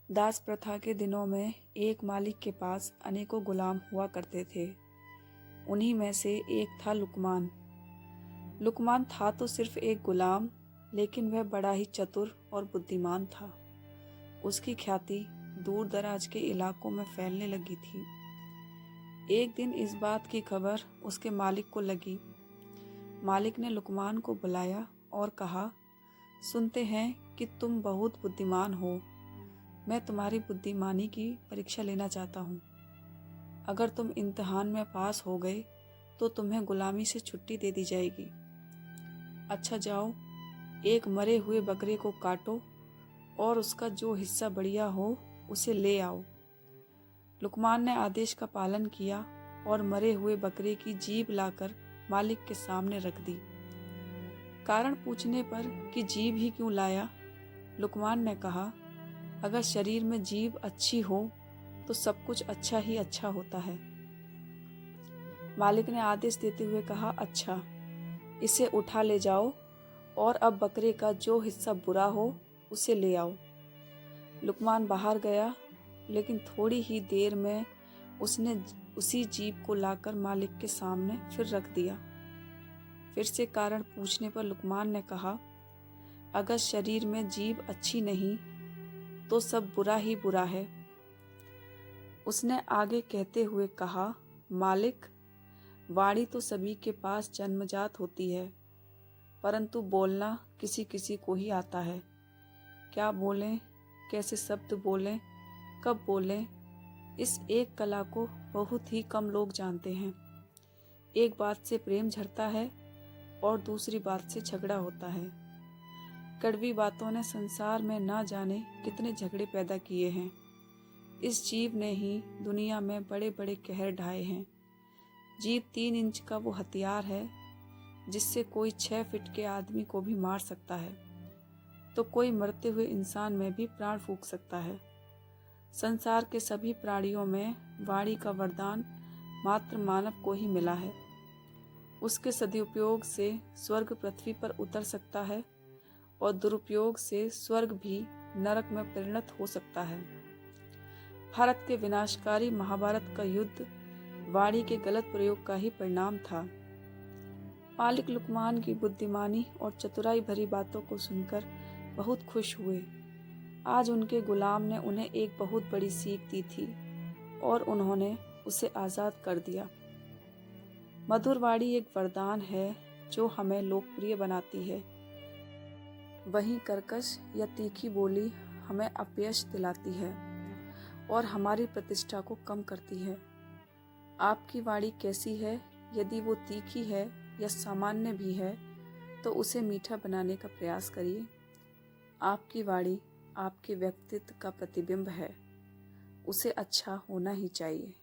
दास प्रथा के दिनों में एक मालिक के पास अनेकों गुलाम हुआ करते थे। उन्हीं में से एक था लुकमान। लुकमान था तो सिर्फ एक गुलाम, लेकिन वह बड़ा ही चतुर और बुद्धिमान था। उसकी ख्याति दूर दराज के इलाकों में फैलने लगी थी। एक दिन इस बात की खबर उसके मालिक को लगी। मालिक ने लुकमान को बुलाया और कहा, सुनते हैं कि तुम बहुत बुद्धिमान हो। मैं तुम्हारी बुद्धिमानी की परीक्षा लेना चाहता हूँ। अगर तुम इम्तिहान में पास हो गए तो तुम्हें गुलामी से छुट्टी दे दी जाएगी। अच्छा जाओ, एक मरे हुए बकरे को काटो और उसका जो हिस्सा बढ़िया हो उसे ले आओ। लुकमान ने आदेश का पालन किया और मरे हुए बकरे की जीभ लाकर मालिक के सामने रख दी। कारण पूछने पर कि जीभ ही क्यों लाया, लुकमान ने कहा, अगर शरीर में जीभ अच्छी हो तो सब कुछ अच्छा ही अच्छा होता है। मालिक ने आदेश देते हुए कहा, अच्छा, इसे उठा ले जाओ और अब बकरे का जो हिस्सा बुरा हो उसे ले आओ। लुकमान बाहर गया, लेकिन थोड़ी ही देर में उसने उसी जीभ को लाकर मालिक के सामने फिर रख दिया। फिर से कारण पूछने पर लुकमान ने कहा, अगर शरीर में जीभ अच्छी नहीं तो सब बुरा ही बुरा है। उसने आगे कहते हुए कहा, मालिक, वाणी तो सभी के पास जन्मजात होती है, परंतु बोलना किसी किसी को ही आता है। क्या बोलें, कैसे शब्द बोलें, कब बोलें, इस एक कला को बहुत ही कम लोग जानते हैं। एक बात से प्रेम झरता है और दूसरी बात से झगड़ा होता है। कड़वी बातों ने संसार में ना जाने कितने झगड़े पैदा किए हैं। इस जीभ ने ही दुनिया में बड़े बड़े कहर ढाए हैं। जीभ 3 इंच का वो हथियार है जिससे कोई 6 फीट के आदमी को भी मार सकता है, तो कोई मरते हुए इंसान में भी प्राण फूंक सकता है। संसार के सभी प्राणियों में वाणी का वरदान मात्र मानव को ही मिला है। उसके सदुपयोग से स्वर्ग पृथ्वी पर उतर सकता है और दुरुपयोग से स्वर्ग भी नरक में परिणत हो सकता है। भारत के विनाशकारी महाभारत का युद्ध वाणी के गलत प्रयोग का ही परिणाम था। मालिक लुकमान की बुद्धिमानी और चतुराई भरी बातों को सुनकर बहुत खुश हुए। आज उनके गुलाम ने उन्हें एक बहुत बड़ी सीख दी थी और उन्होंने उसे आज़ाद कर दिया। मधुर वाणी एक वरदान है जो हमें लोकप्रिय बनाती है। वहीं कर्कश या तीखी बोली हमें अपयश दिलाती है और हमारी प्रतिष्ठा को कम करती है। आपकी वाणी कैसी है? यदि वो तीखी है या सामान्य भी है तो उसे मीठा बनाने का प्रयास करिए। आपकी वाणी आपके व्यक्तित्व का प्रतिबिंब है, उसे अच्छा होना ही चाहिए।